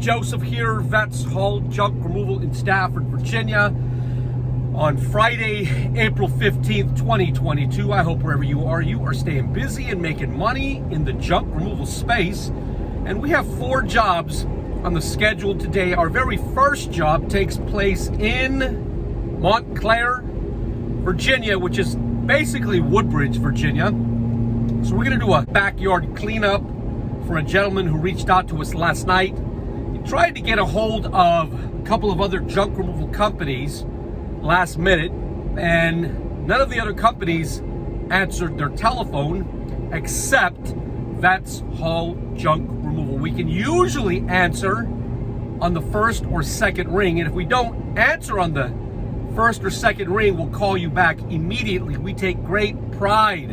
Joseph here, VETS Haul Junk Removal in Stafford, Virginia. On Friday, April 15th, 2022. I hope wherever you are staying busy and making money in the junk removal space. And we have 4 jobs on the schedule today. Our very first job takes place in Montclair, Virginia, which is basically Woodbridge, Virginia. So we're gonna do a backyard cleanup for a gentleman who reached out to us last night. He tried to get a hold of a couple of other junk removal companies last minute, and none of the other companies answered their telephone except VETS Haul Junk Removal. We can usually answer on the first or second ring, and if we don't answer on the first or second ring, we'll call you back immediately. We take great pride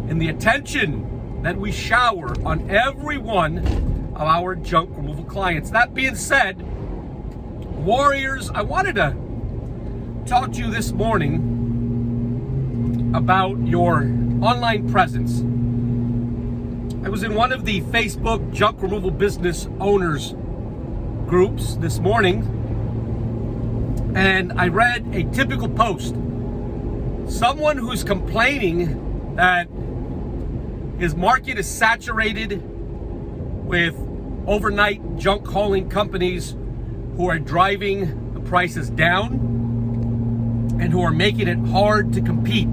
in the attention that we shower on every one of our junk removal clients. That being said, Warriors, I wanted to talk to you this morning about your online presence. I was in one of the Facebook junk removal business owners groups this morning, and I read a typical post. Someone who's complaining that his market is saturated with overnight junk hauling companies who are driving the prices down and who are making it hard to compete.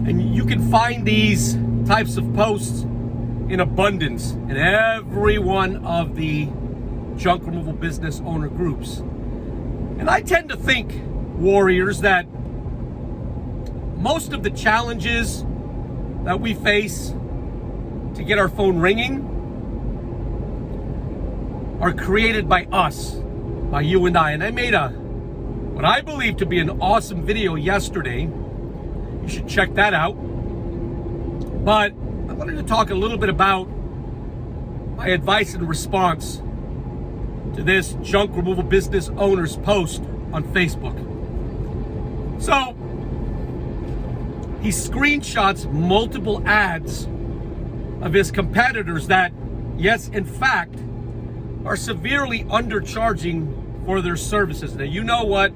And you can find these types of posts in abundance in every one of the junk removal business owner groups. And I tend to think, Warriors, that most of the challenges that we face to get our phone ringing are created by us, by you and I. And I made what I believe to be an awesome video yesterday. You should check that out. But I wanted to talk a little bit about my advice and response to this junk removal business owner's post on Facebook. So he screenshots multiple ads of his competitors that, yes, in fact, are severely undercharging for their services. Now, you know what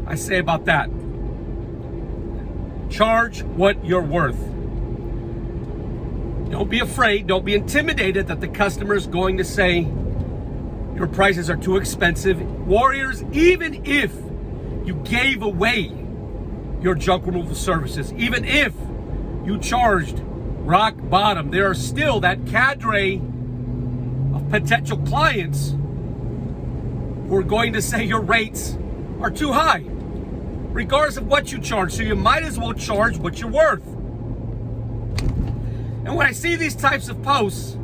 I say about that. Charge what you're worth. Don't be afraid, don't be intimidated that the customer is going to say your prices are too expensive. Warriors, even if you gave away your junk removal services, even if you charged rock bottom, there are still that cadre of potential clients who are going to say your rates are too high, regardless of what you charge. So you might as well charge what you're worth. And when I see these types of posts,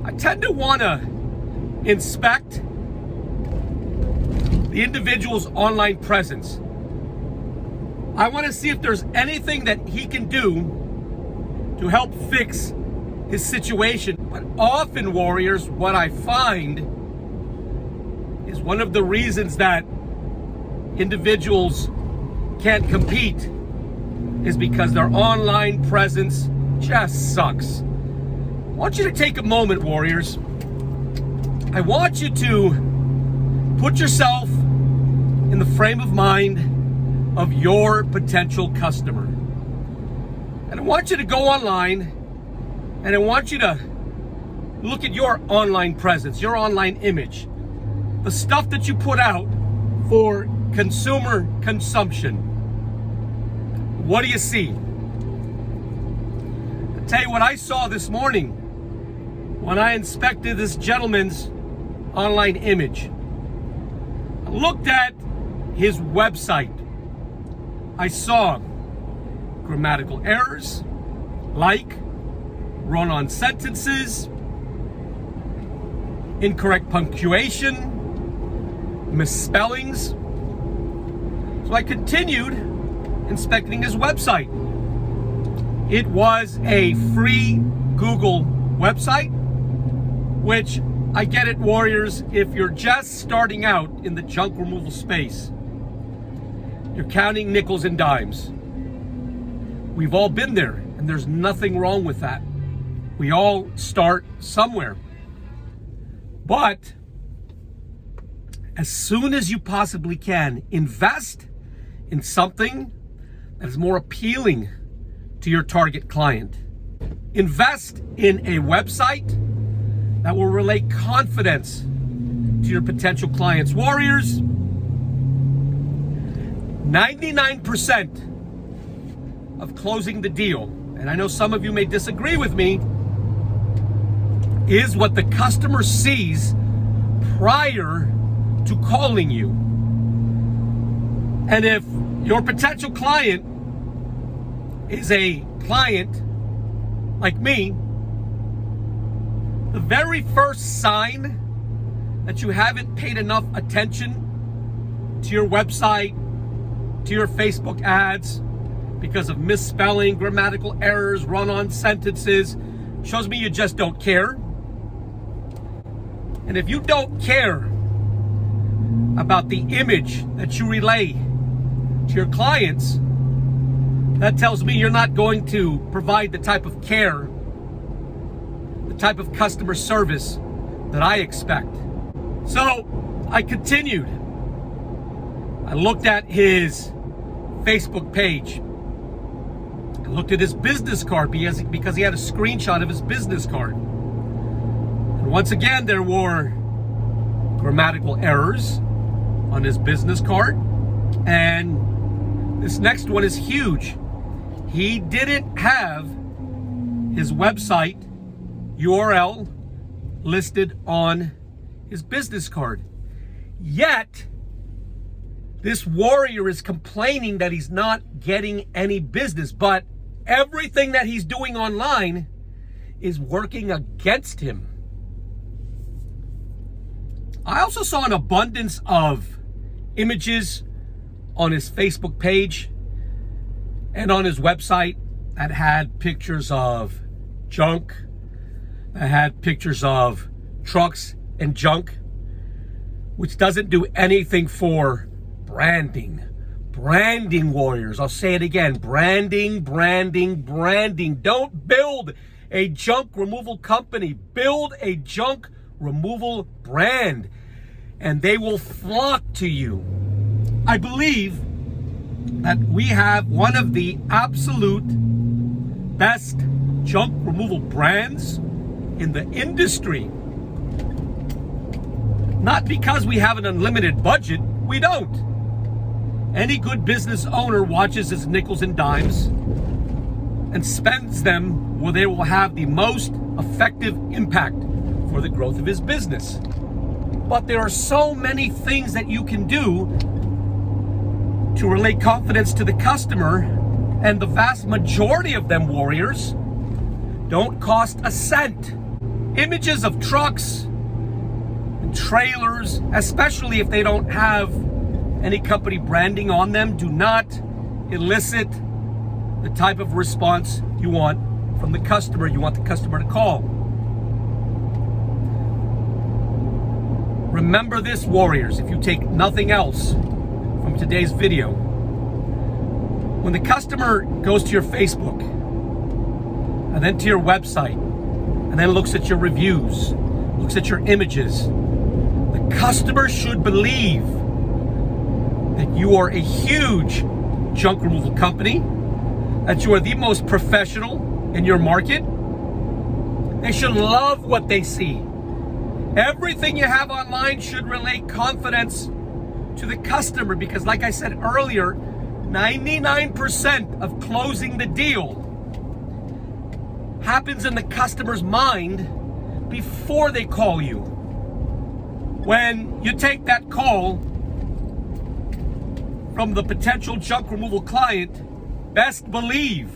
I tend to want to inspect the individual's online presence. I want to see if there's anything that he can do to help fix his situation. But often, Warriors, what I find is one of the reasons that individuals can't compete is because their online presence just sucks. I want you to take a moment, Warriors. I want you to put yourself in the frame of mind of your potential customer. And I want you to go online, and I want you to look at your online presence, your online image, the stuff that you put out for consumer consumption. What do you see? I'll tell you what I saw this morning when I inspected this gentleman's online image. I looked at his website. I saw grammatical errors, like run-on sentences, incorrect punctuation, misspellings. So I continued inspecting his website. It was a free Google website, which I get it, Warriors, if you're just starting out in the junk removal space, you're counting nickels and dimes. We've all been there, and there's nothing wrong with that. We all start somewhere. But as soon as you possibly can, invest in something that is more appealing to your target client. Invest in a website that will relate confidence to your potential clients. Warriors, 99% of closing the deal, and I know some of you may disagree with me, is what the customer sees prior to calling you. And if your potential client is a client like me, the very first sign that you haven't paid enough attention to your website, to your Facebook ads, because of misspelling, grammatical errors, run-on sentences, shows me you just don't care. And if you don't care about the image that you relay to your clients, that tells me you're not going to provide the type of care, the type of customer service that I expect. So I continued. I looked at his Facebook page. I looked at his business card because he had a screenshot of his business card. And once again, there were grammatical errors on his business card. And this next one is huge. He didn't have his website URL listed on his business card. Yet, this warrior is complaining that he's not getting any business, but everything that he's doing online is working against him. I also saw an abundance of images on his Facebook page and on his website that had pictures of junk, that had pictures of trucks and junk, which doesn't do anything for branding. Branding, warriors. I'll say it again. Branding, branding, branding. Don't build a junk removal company. Build a junk removal brand, and they will flock to you. I believe that we have one of the absolute best junk removal brands in the industry. Not because we have an unlimited budget. We don't. Any good business owner watches his nickels and dimes and spends them where they will have the most effective impact for the growth of his business. But there are so many things that you can do to relate confidence to the customer, and the vast majority of them, warriors, don't cost a cent. Images of trucks and trailers, especially if they don't have any company branding on them, do not elicit the type of response you want from the customer. You want the customer to call. Remember this, warriors, if you take nothing else from today's video. When the customer goes to your Facebook and then to your website and then looks at your reviews, looks at your images, the customer should believe that you are a huge junk removal company, that you are the most professional in your market. They should love what they see. Everything you have online should relate confidence to the customer, because like I said earlier, 99% of closing the deal happens in the customer's mind before they call you. When you take that call from the potential junk removal client, best believe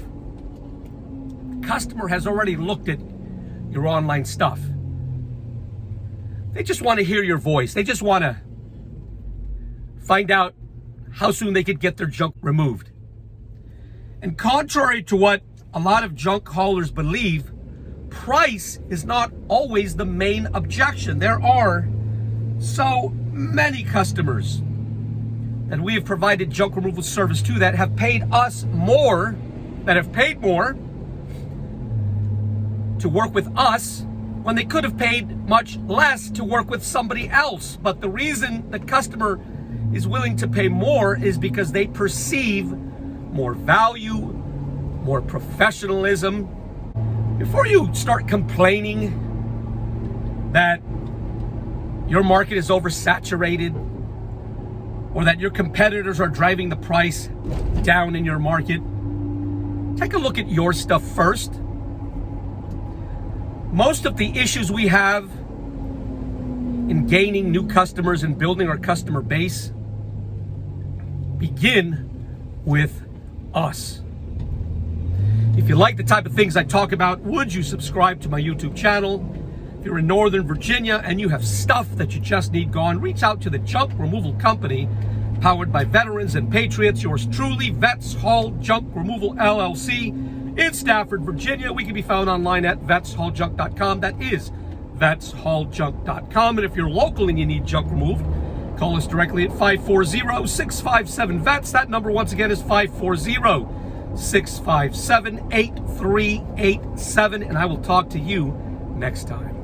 the customer has already looked at your online stuff. They just want to hear your voice. They just want to find out how soon they could get their junk removed. And contrary to what a lot of junk haulers believe, price is not always the main objection. There are so many customers that we have provided junk removal service to that have paid us more, that have paid more to work with us when they could have paid much less to work with somebody else. But the reason the customer is willing to pay more is because they perceive more value, more professionalism. Before you start complaining that your market is oversaturated or that your competitors are driving the price down in your market, take a look at your stuff first. Most of the issues we have in gaining new customers and building our customer base begin with us. If you like the type of things I talk about, would you subscribe to my YouTube channel? If you're in Northern Virginia and you have stuff that you just need gone, reach out to the Junk Removal Company, powered by veterans and patriots. Yours truly, VETS Haul Junk Removal LLC in Stafford, Virginia. We can be found online at vetshauljunk.com. That is vetshauljunk.com. And if you're local and you need junk removed, call us directly at 540-657-VETS. That number once again is 540-657-8387. And I will talk to you next time.